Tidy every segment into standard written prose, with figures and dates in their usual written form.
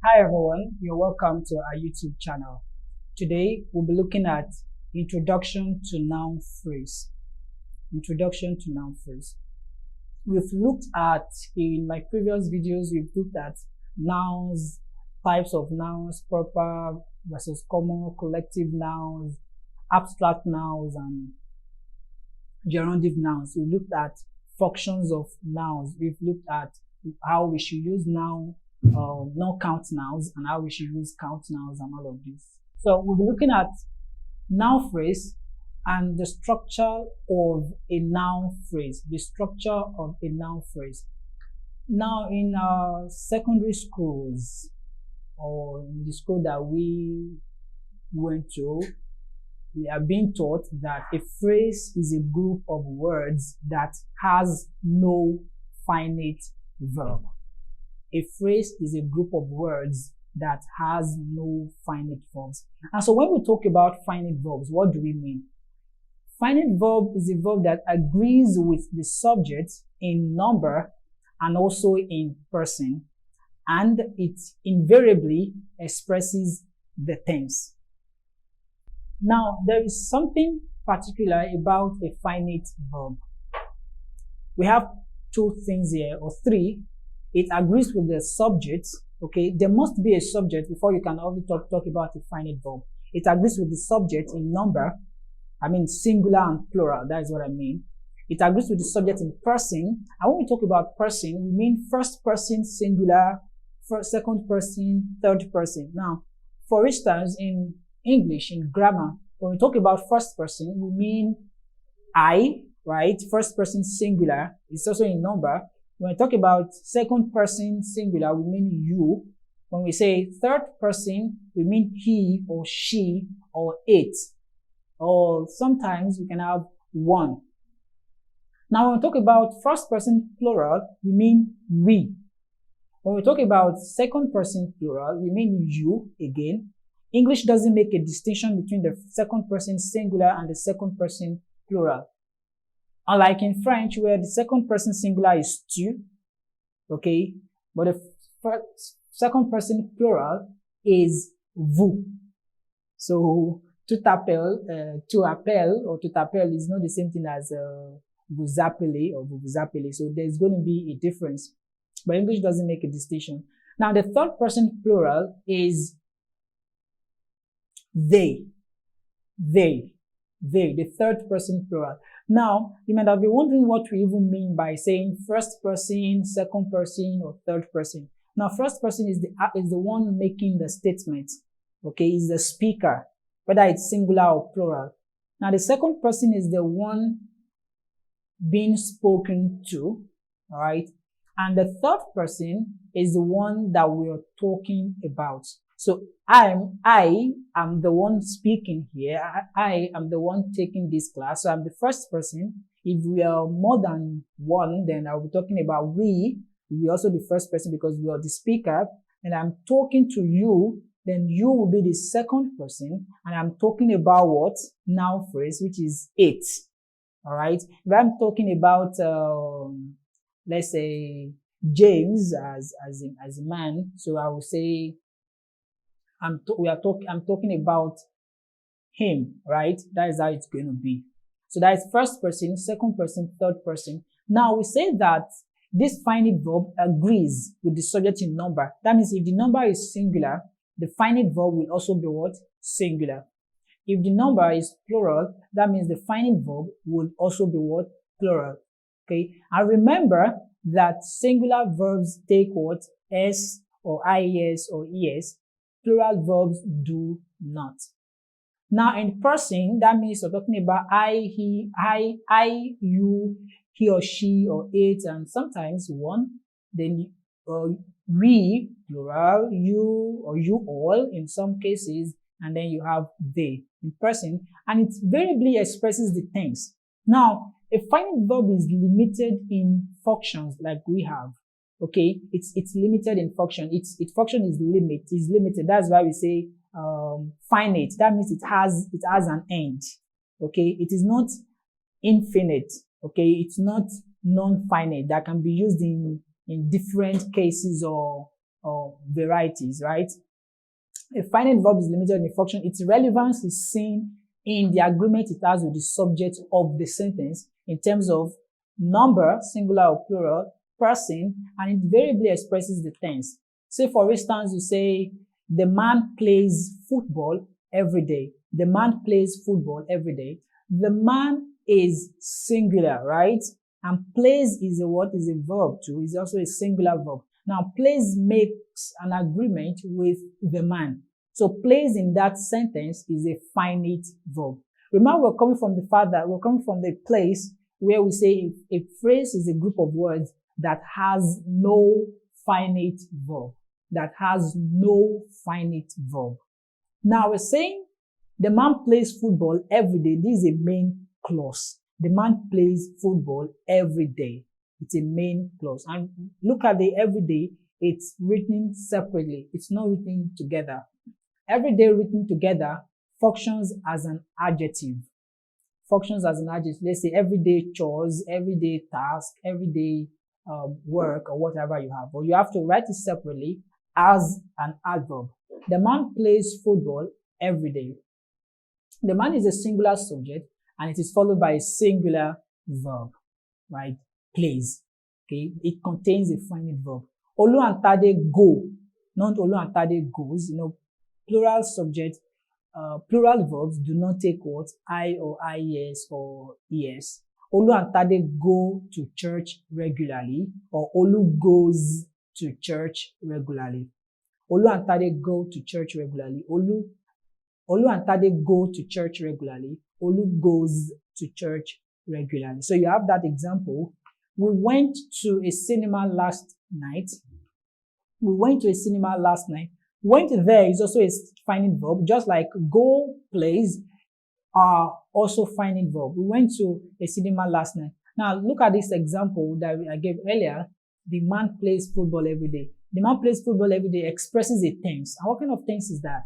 Hi everyone, you're welcome to our YouTube channel. Today we'll be looking at Introduction to Noun Phrase. Introduction to Noun Phrase. We've looked at, in my previous videos, we've looked at nouns, types of nouns, proper versus common, collective nouns, abstract nouns, and gerundive nouns. We looked at functions of nouns. We've looked at how we should use noun, non-count nouns, and how we should use count nouns and all of this. So we'll be looking at noun phrase and the structure of a noun phrase. The structure of a noun phrase. Now in secondary schools, or in the school that we went to, we are being taught that a phrase is a group of words that has no finite verb. A phrase is a group of words that has no finite verbs. And so when we talk about finite verbs, what do we mean? Finite verb is a verb that agrees with the subject in number and also in person, and it invariably expresses the tense. Now, there is something particular about a finite verb. We have two things here, or three. It agrees with the subject. Okay, there must be a subject before you can only talk about a finite verb. It agrees with the subject in number. I mean singular and plural. That is what I mean. It agrees with the subject in person. And when we talk about person, we mean first person singular, second person, third person. Now, for instance, in English, in grammar, when we talk about first person, we mean I, right? First person singular. It's also in number. When we talk about second person singular, we mean you. When we say third person, we mean he or she or it. Or sometimes we can have one. Now, when we talk about first person plural, we mean we. When we talk about second person plural, we mean you again. English doesn't make a distinction between the second person singular and the second person plural. Unlike in French, where the second person singular is tu, okay, but the second person plural is vous. So, tout appelle or tout appelle is not the same thing as vous appelez or vous appelez. So, there's going to be a difference. But English doesn't make a distinction. Now, the third person plural is they, the third person plural. Now, you might have been wondering what we even mean by saying first person, second person, or third person. Now, first person is the one making the statement, okay, is the speaker, whether it's singular or plural. Now, the second person is the one being spoken to, all right, and the third person is the one that we're talking about. So I am the one speaking here. I am the one taking this class. So I'm the first person. If we are more than one, then I'll be talking about we. We're also the first person because we are the speaker. And I'm talking to you. Then you will be the second person. And I'm talking about what? Noun phrase, which is it. All right. If I'm talking about, let's say James as a man. So I will say, I'm talking about him, right? That is how it's going to be. So that is first person, second person, third person. Now we say that this finite verb agrees with the subject in number. That means if the number is singular, the finite verb will also be what? Singular. If the number is plural, that means the finite verb will also be what? Plural. Okay. And remember that singular verbs take what? S or IES or ES. Plural verbs do not. Now in person, that means we're talking about I, he, I, you, he or she or it, and sometimes one. Then we, plural, you or you all in some cases, and then you have they in person, and it variably expresses the tense. Now, a finite verb is limited in functions like we have. Okay, it's limited in function. Its function is limited. That's why we say finite. That means it has an end. Okay, it is not infinite. Okay, it's not non-finite that can be used in different cases or varieties, right? A finite verb is limited in a function. Its relevance is seen in the agreement it has with the subject of the sentence in terms of number, singular or plural, person, and it invariably expresses the tense. Say, for instance, you say, the man plays football every day. The man plays football every day. The man is singular, right? And plays is a what? Is a verb too. It's also a singular verb. Now, plays makes an agreement with the man. So, plays in that sentence is a finite verb. Remember, we're coming from the place where we say a phrase is a group of words that has no finite verb. That has no finite verb. Now, we're saying the man plays football every day. This is a main clause. The man plays football every day. It's a main clause. And look at the every day. It's written separately. It's not written together. Every day written together functions as an adjective. Functions as an adjective. Let's say everyday chores, everyday task, everyday work, or whatever you have. But you have to write it separately as an adverb. The man plays football every day. The man is a singular subject and it is followed by a singular verb, right? Plays. Okay, it contains a finite verb. Olu and Tade go, not Olu and Tade goes. You know, plural subject, plural verbs do not take what? I or IES or ES. Olu and Tade go to church regularly, or Olu goes to church regularly. Olu and Tade go to church regularly. Olu and Tade go to church regularly. Olu goes to church regularly. So you have that example. We went to a cinema last night. Went there is also a finite verb, just like go, plays are also finite verb. We went to a cinema last night. Now look at this example that I gave earlier. The man plays football every day. The man plays football every day expresses a tense. And what kind of tense is that?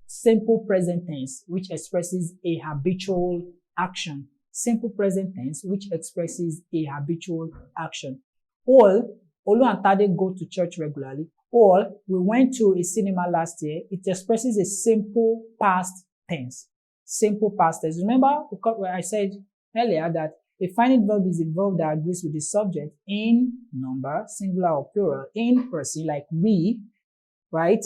Simple present tense, which expresses a habitual action. Simple present tense, which expresses a habitual action. Olu and Tade go to church regularly. Or we went to a cinema last year. It expresses a simple past tense. Simple past tense. Remember what I said earlier that a finite verb is a verb that agrees with the subject in number, singular or plural, in person, like we, right?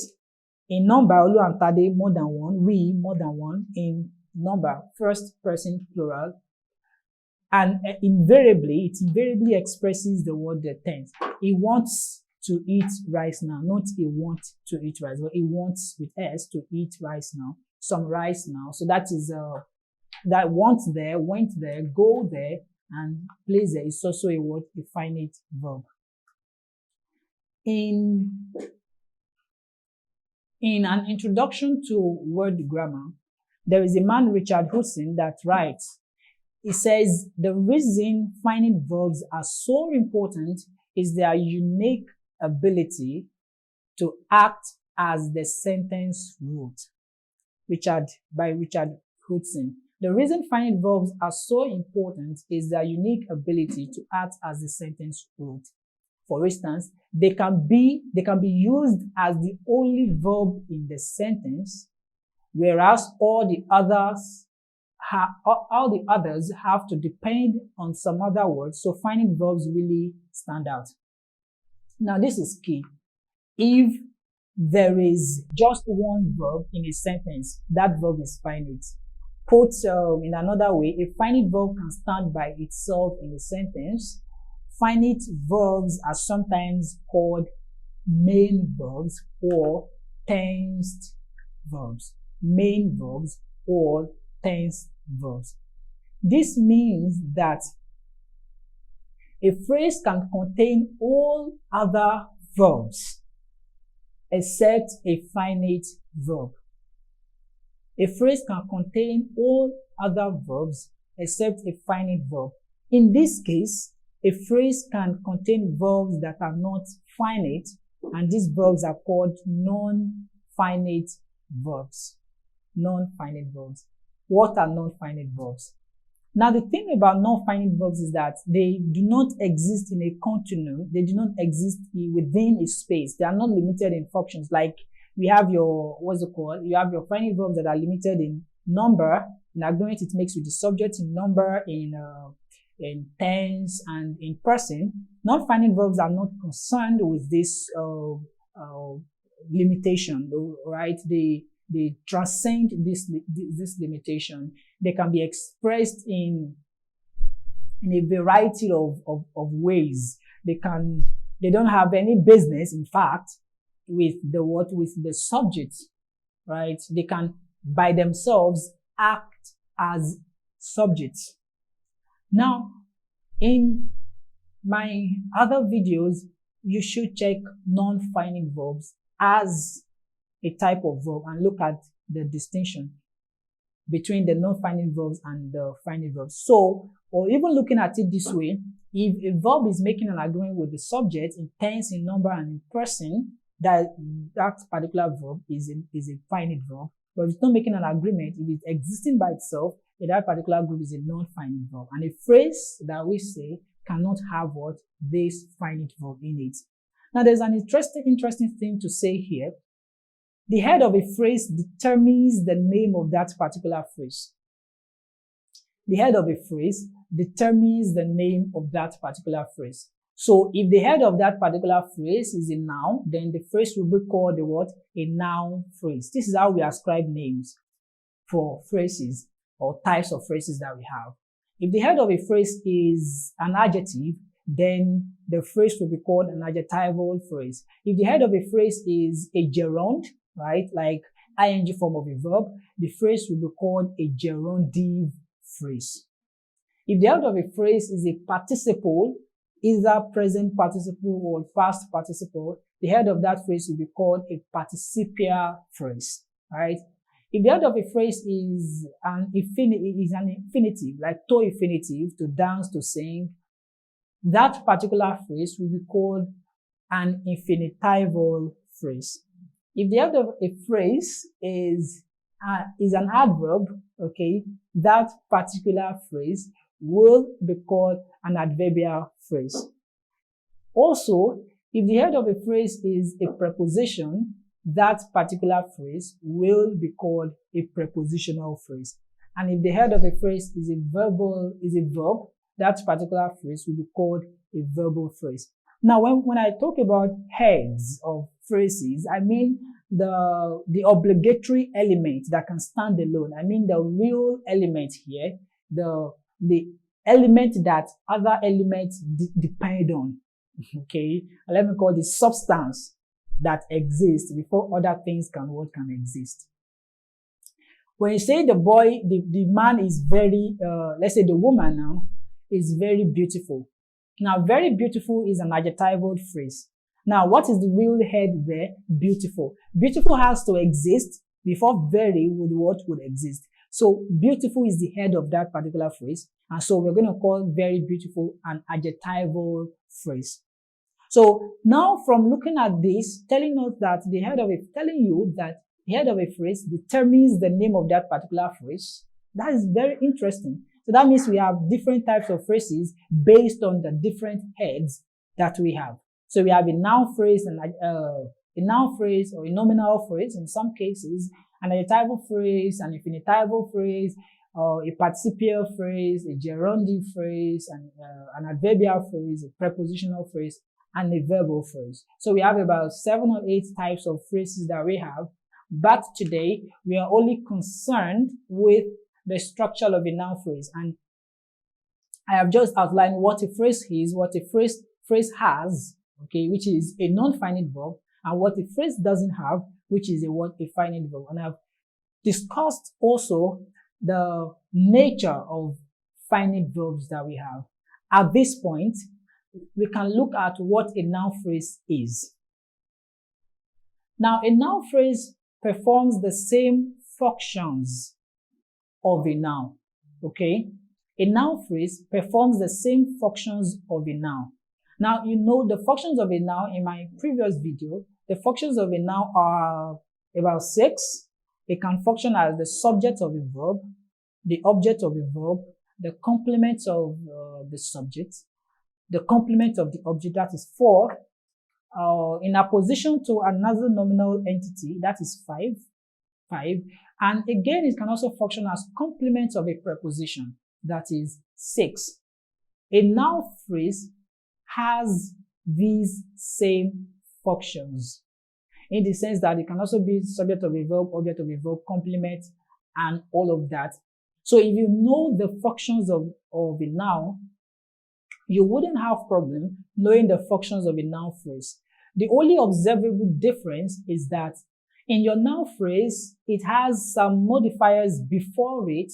In number, Olu and Tade, more than one, we, more than one, in number, first person, plural. And it invariably expresses the word the tense. He wants to eat rice now, not he wants to eat rice, but he wants with S to eat rice now, some rice now. So that is that wants there, went there, go there, and plays there is also a word, a finite verb. In an introduction to word grammar, there is a man, Richard Hudson, that writes, he says, the reason finite verbs are so important is their unique ability to act as the sentence root. By Richard Hudson. The reason finite verbs are so important is their unique ability to act as the sentence root. For instance, they can be used as the only verb in the sentence, whereas all the others have to depend on some other words. So finite verbs really stand out. Now this is key. If there is just one verb in a sentence, that verb is finite. Put in another way, a finite verb can stand by itself in a sentence. Finite verbs are sometimes called main verbs or tensed verbs. Main verbs or tensed verbs. This means that a phrase can contain all other verbs except a finite verb. A phrase can contain all other verbs except a finite verb. In this case, a phrase can contain verbs that are not finite, and these verbs are called non-finite verbs. Non-finite verbs. What are non-finite verbs? Now, the thing about non-finite verbs is that they do not exist in a continuum. They do not exist within a space. They are not limited in functions. Like we have your, what's it called? You have your finite verbs that are limited in number. In argument, it makes with the subject, in number, in tense, and in person. Non-finite verbs are not concerned with this limitation, right? They transcend this limitation. They can be expressed in a variety of ways. They don't have any business, in fact, with the subject, right? They can by themselves act as subjects. Now, in my other videos, you should check non-finite verbs as a type of verb and look at the distinction between the non-finite verbs and the finite verbs. So, or even looking at it this way, if a verb is making an agreement with the subject in tense, in number, and in person, that particular verb is a finite verb. But if it's not making an agreement, if it's existing by itself, that particular group is a non-finite verb. And a phrase that we say cannot have this finite verb in it. Now, there's an interesting thing to say here. The head of a phrase determines the name of that particular phrase. The head of a phrase determines the name of that particular phrase. So if the head of that particular phrase is a noun, then the phrase will be called a noun phrase. This is how we ascribe names for phrases or types of phrases that we have. If the head of a phrase is an adjective, then the phrase will be called an adjectival phrase. If the head of a phrase is a gerund, right, like ing form of a verb, the phrase will be called a gerundive phrase. If the head of a phrase is a participle, either present participle or past participle, the head of that phrase will be called a participial phrase, right? If the head of a phrase is an infinitive, like to infinitive, to dance, to sing, that particular phrase will be called an infinitival phrase. If the head of a phrase is an adverb, okay, that particular phrase will be called an adverbial phrase. Also, if the head of a phrase is a preposition, that particular phrase will be called a prepositional phrase. And if the head of a phrase is a verb, that particular phrase will be called a verbal phrase. Now, when I talk about heads of phrases, I mean the obligatory element that can stand alone. I mean the real element here, the element that other elements depend on. Okay, and let me call the substance that exists before other things can exist. When you say the boy, the man is very, let's say the woman now is very beautiful. Now, very beautiful is an adjectival phrase. Now, what is the real head there? Beautiful. Beautiful has to exist before very would exist. So beautiful is the head of that particular phrase. And so we're going to call very beautiful an adjectival phrase. So now from looking at this, telling you that the head of a phrase determines the name of that particular phrase, that is very interesting. So that means we have different types of phrases based on the different heads that we have. So we have a noun phrase and a noun phrase or a nominal phrase in some cases, an adjectival phrase, an infinitival phrase, a participial phrase, a gerundive phrase, and an adverbial phrase, a prepositional phrase, and a verbal phrase. So we have about 7 or 8 types of phrases that we have. But today, we are only concerned with the structure of a noun phrase. And I have just outlined what a phrase is, what a phrase has, okay, which is a non-finite verb, and what a phrase doesn't have, which is a finite verb. And I've discussed also the nature of finite verbs that we have. At this point, we can look at what a noun phrase is. Now, a noun phrase performs the same functions of a noun, okay? A noun phrase performs the same functions of a noun. Now, you know the functions of a noun in my previous video. The functions of a noun are about 6. It can function as the subject of a verb, the object of a verb, the complement of the subject, the complement of the object, that is 4, in opposition to another nominal entity, that is 5. And again, it can also function as complement of a preposition, that is 6. A noun phrase has these same functions, in the sense that it can also be subject of a verb, object of a verb, complement, and all of that. So if you know the functions of a noun, you wouldn't have problem knowing the functions of a noun phrase. The only observable difference is that in your noun phrase, it has some modifiers before it,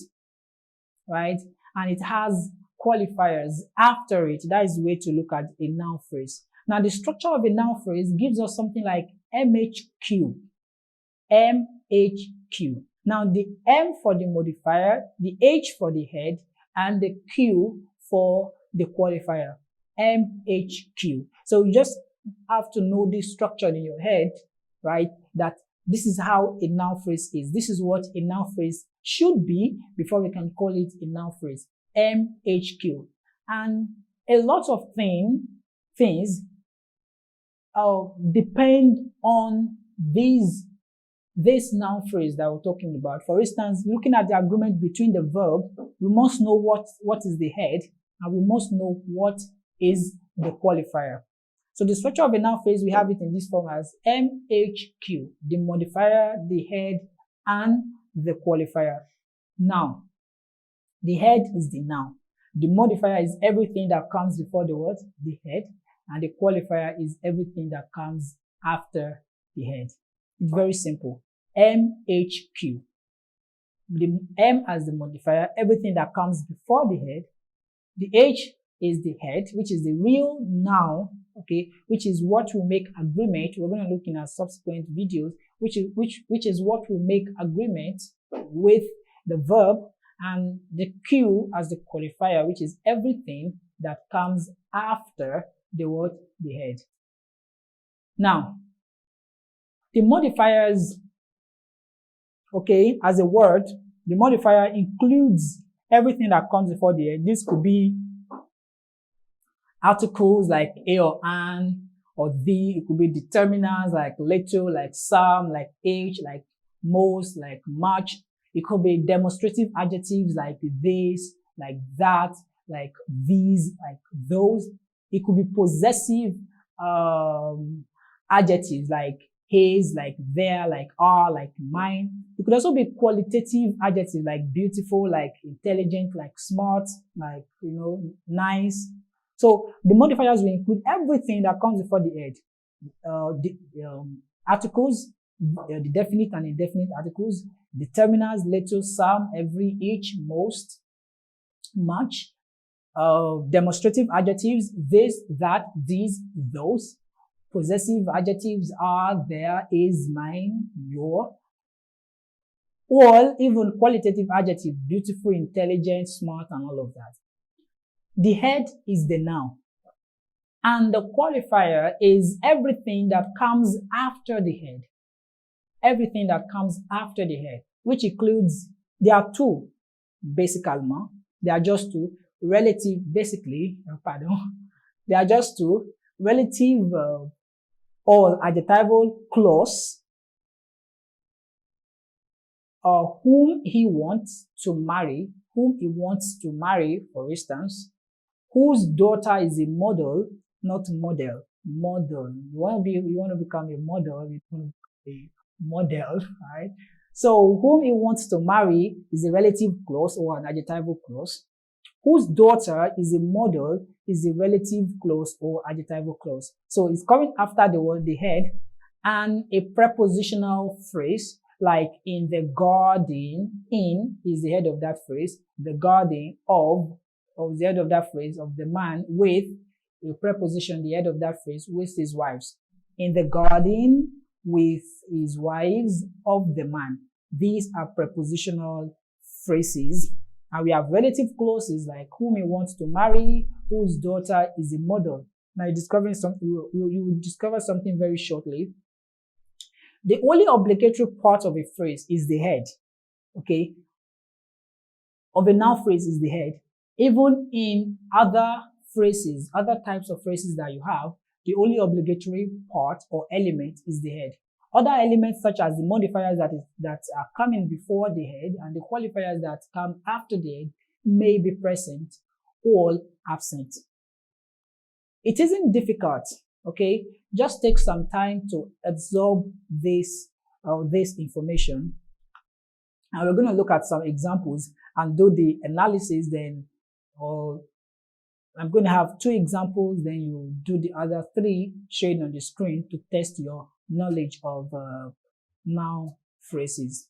right? And it has qualifiers after it. That is the way to look at a noun phrase. Now, the structure of a noun phrase gives us something like MHQ. MHQ. Now, the M for the modifier, the H for the head, and the Q for the qualifier. MHQ. So you just have to know this structure in your head, right? That this is how a noun phrase is. This is what a noun phrase should be before we can call it a noun phrase. MHQ. And a lot of things depend on this noun phrase that we're talking about. For instance, looking at the agreement between the verb, we must know what is the head, and we must know what is the qualifier. So the structure of a noun phrase, we have it in this form as MHQ, the modifier, the head, and the qualifier. Now, the head is the noun. The modifier is everything that comes before the word, the head, and the qualifier is everything that comes after the head. It's very simple. MHQ. The M as the modifier, everything that comes before the head. The H is the head, which is the real noun, okay, which is what will make agreement. We're going to look in our subsequent videos, which is what will make agreement with the verb, and the Q as the qualifier, which is everything that comes after the word, the head. Now, the modifiers, okay, as a word, the modifier includes everything that comes before the head. This could be articles like a or an or the. It could be determiners like little, like some, like age, like most, like much. It could be demonstrative adjectives like this, like that, like these, like those. It could be possessive adjectives like his, like their, like our, like mine. It could also be qualitative adjectives like beautiful, like intelligent, like smart, like, nice. So the modifiers will include everything that comes before the head. Articles, the definite and indefinite articles, determiners, little, some, every, each, most, much. Demonstrative adjectives, this, that, these, those. Possessive adjectives are, there, is, mine, your. Or even qualitative adjectives, beautiful, intelligent, smart, and all of that. The head is the noun. And the qualifier is everything that comes after the head. Everything that comes after the head, which includes, there are two, basically, there are just two, relative, there are just two, relative or adjectival clause, whom he wants to marry, for instance, whose daughter is a model, not model, model. You want to become a model, you want to be a model, right? So whom he wants to marry is a relative clause or an adjectival clause. Whose daughter is a model is a relative clause or adjectival clause. So it's coming after the word, the head, and a prepositional phrase like in the garden. In is the head of that phrase. The garden of the head of that phrase, of the man, with a preposition, the head of that phrase, with his wives. In the garden with his wives of the man. These are prepositional phrases. And we have relative clauses like whom he wants to marry, whose daughter is a model. Now you're discovering something, you will discover something very shortly. The only obligatory part of a phrase is the head, okay? Of a noun phrase is the head. Even in other phrases, other types of phrases that you have, the only obligatory part or element is the head. Other elements such as the modifiers that are coming before the head and the qualifiers that come after the head may be present or absent. It isn't difficult, okay? Just take some time to absorb this information. And we're going to look at some examples and do the analysis then. I'm going to have 2 examples, then you do the other 3 showing on the screen to test your knowledge of noun phrases.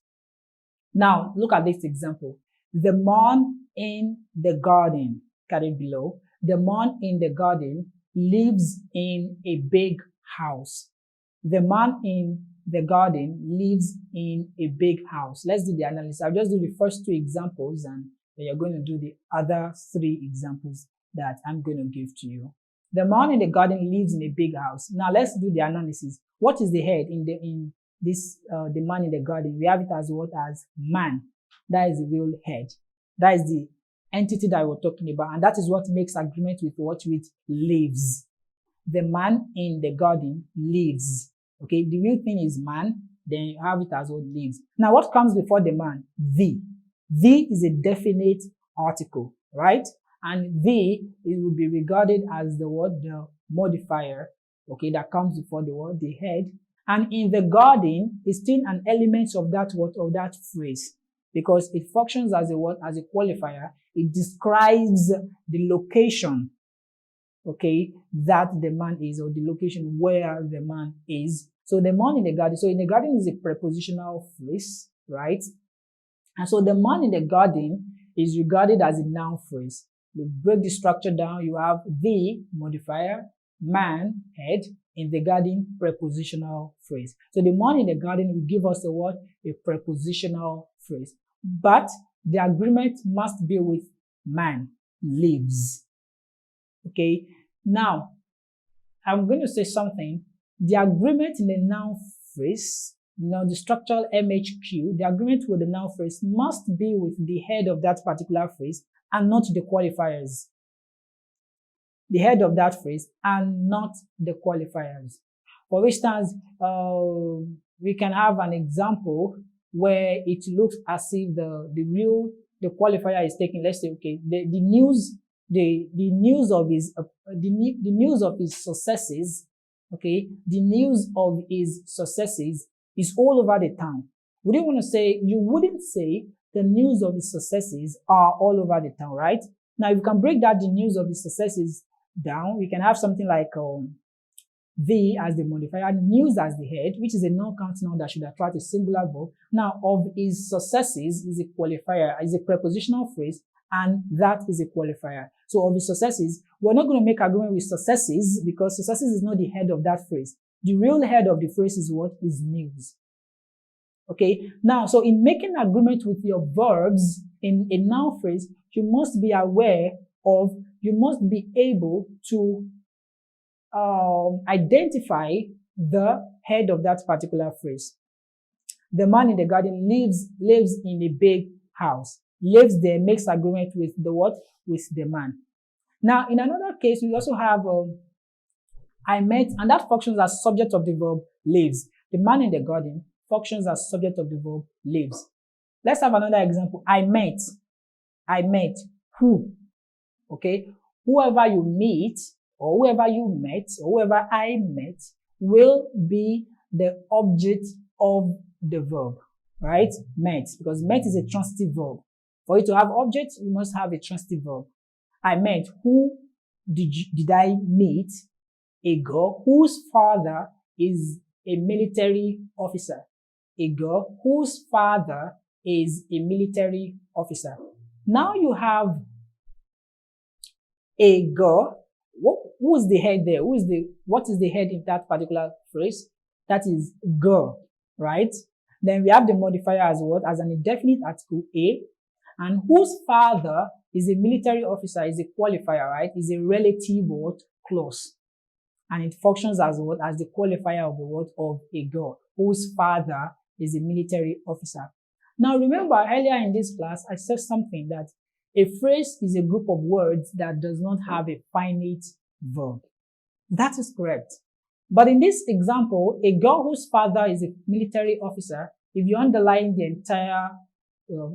Now, look at this example. The man in the garden, carried below. The man in the garden lives in a big house. The man in the garden lives in a big house. Let's do the analysis. I'll just do the first 2 examples and then you're going to do the other 3 examples that I'm going to give to you. The man in the garden lives in a big house. Now let's do the analysis. What is the head in this the man in the garden? We have it as what? As man. That is the real head. That is the entity that we're talking about, and that is what makes agreement with what? With lives. The man in the garden lives. Okay, the real thing is man, then you have it as what? Lives. Now what comes before the man? The. The is a definite article, right? And the, it will be regarded as the word, the modifier, okay, that comes before the word, the head. And in the garden is still an element of that word, of that phrase, because it functions as a word, as a qualifier. It describes the location, okay, that the man is, or the location where the man is. So the man in the garden, so in the garden is a prepositional phrase, right? And so the man in the garden is regarded as a noun phrase. You break the structure down, you have the modifier, man, head, in the garden, prepositional phrase. So the man in the garden will give us a what? A prepositional phrase. But the agreement must be with man, lives. Okay, now I'm going to say something. The agreement in the noun phrase, now the structural MHQ, the agreement with the noun phrase must be with the head of that particular phrase and not the qualifiers. The head of that phrase and not the qualifiers. For instance, we can have an example where it looks as if the qualifier is taken. Let's say, okay, the news of his successes, okay, the news of his successes is all over the town. You wouldn't say the news of his successes are all over the town, right? Now, if you can break that the news of his successes down, we can have something like the as the modifier, news as the head, which is a non-count noun that should attract a singular verb. Now, of his successes is a qualifier, is a prepositional phrase, and that is a qualifier. So of his successes, we're not going to make agreement with successes because successes is not the head of that phrase. The real head of the phrase is what? Is news. Okay, now, so in making agreement with your verbs in a noun phrase, you must be aware of, you must be able to identify the head of that particular phrase. The man in the garden lives in a big house. Lives there makes agreement with the what? With the man. Now, in another case, we also have I met, and that functions as subject of the verb lives. The man in the garden functions as subject of the verb lives. Let's have another example. I met. Who? Okay. Whoever you meet, or whoever you met, or whoever I met, will be the object of the verb, right? Met, because met is a transitive verb. For you to have object, you must have a transitive verb. I met. Who did I meet? A girl whose father is a military officer. A girl whose father is a military officer. Now you have a girl. Who is the head there? What is the head in that particular phrase? That is girl, right? Then we have the modifier as what? As an indefinite article, a, and whose father is a military officer is a qualifier, right? Is a relative word clause. And it functions as what? As the qualifier of the word of a girl, whose father is a military officer. Now remember, earlier in this class, I said something that A phrase is a group of words that does not have a finite verb. That is correct. But in this example, a girl whose father is a military officer, if you underline the entire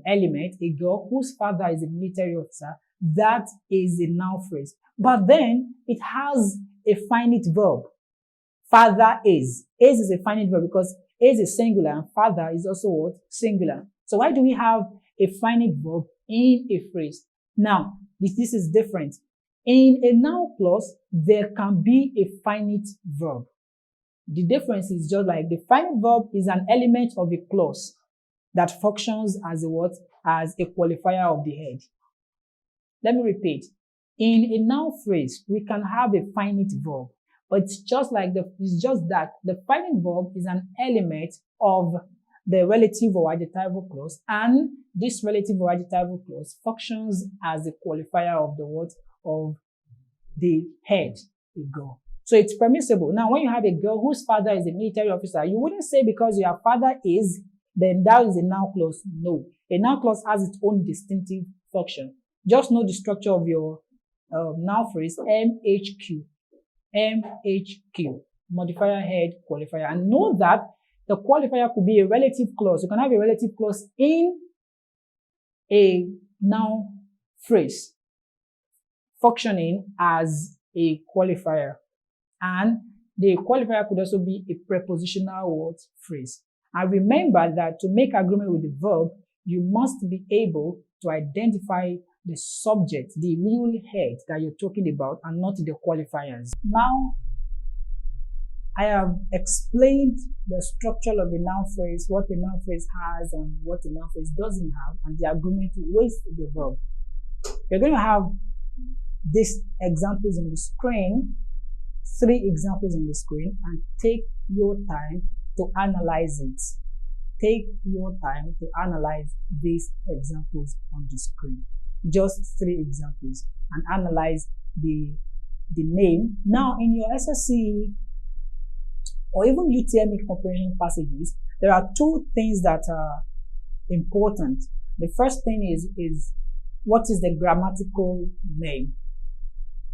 element, a girl whose father is a military officer, that is a noun phrase. But then it has a finite verb. Father is. Is a finite verb because is is singular and father is also what? Singular. So why do we have a finite verb in a phrase? Now, this is different. In a noun clause, there can be a finite verb. The difference is just like the finite verb is an element of a clause that functions as a what? As a qualifier of the head. Let me repeat. In a noun phrase, we can have a finite verb, but it's just that the finite verb is an element of the relative or adjectival clause, and this relative or adjectival clause functions as a qualifier of the what? Of the head, a girl. So it's permissible. Now, when you have a girl whose father is a military officer, you wouldn't say because your father is, then that is a noun clause. No. A noun clause has its own distinctive function. Just know the structure of your noun phrase, MHQ. MHQ. Modifier, head, qualifier. And know that the qualifier could be a relative clause. You can have a relative clause in a noun phrase functioning as a qualifier. And the qualifier could also be a prepositional word phrase. And remember that to make agreement with the verb, you must be able to identify the subject, the real head that you're talking about, and not the qualifiers. Now, I have explained the structure of a noun phrase, what a noun phrase has and what a noun phrase doesn't have, and the agreement with the verb. You're going to have these examples on the screen, 3 examples on the screen, and take your time to analyze it. Take your time to analyze these examples on the screen. Just 3 examples, and analyze the name. Now, in your SSCE or even UTME comprehension passages, there are 2 things that are important. The first thing is what is the grammatical name?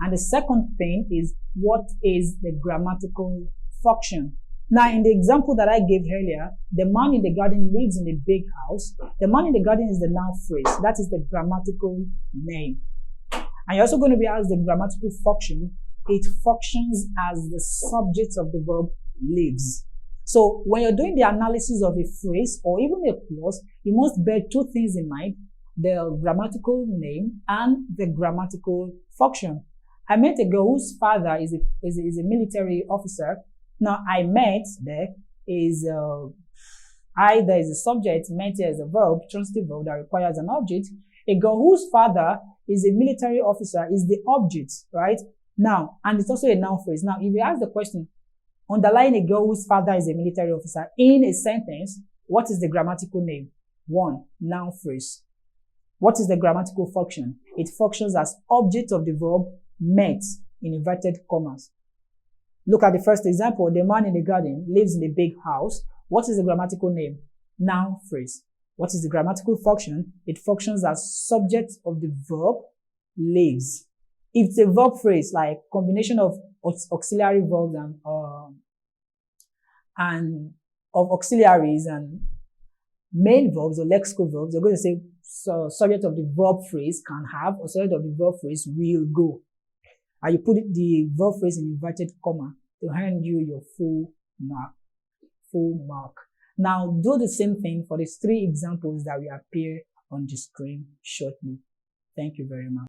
And the second thing is what is the grammatical function? Now, in the example that I gave earlier, the man in the garden lives in a big house. The man in the garden is the noun phrase. That is the grammatical name. And you're also going to be asked the grammatical function. It functions as the subject of the verb lives. So when you're doing the analysis of a phrase or even a clause, you must bear 2 things in mind: the grammatical name and the grammatical function. I met a girl whose father is a military officer. Now, I met there is there is a subject, met here is a verb, transitive verb that requires an object. A girl whose father is a military officer is the object, right? Now, and it's also a noun phrase. Now, if you ask the question, underline a girl whose father is a military officer in a sentence, what is the grammatical name? 1, noun phrase. What is the grammatical function? It functions as object of the verb met in inverted commas. Look at the first example. The man in the garden lives in a big house. What is the grammatical name? Noun phrase. What is the grammatical function? It functions as subject of the verb lives. If it's a verb phrase like combination of auxiliary verbs and of auxiliaries and main verbs or lexical verbs, you're going to say subject of the verb phrase can have, or subject of the verb phrase will go. And you put the verb phrase in inverted comma to hand you your full mark. Now do the same thing for these 3 examples that will appear on the screen shortly. Thank you very much.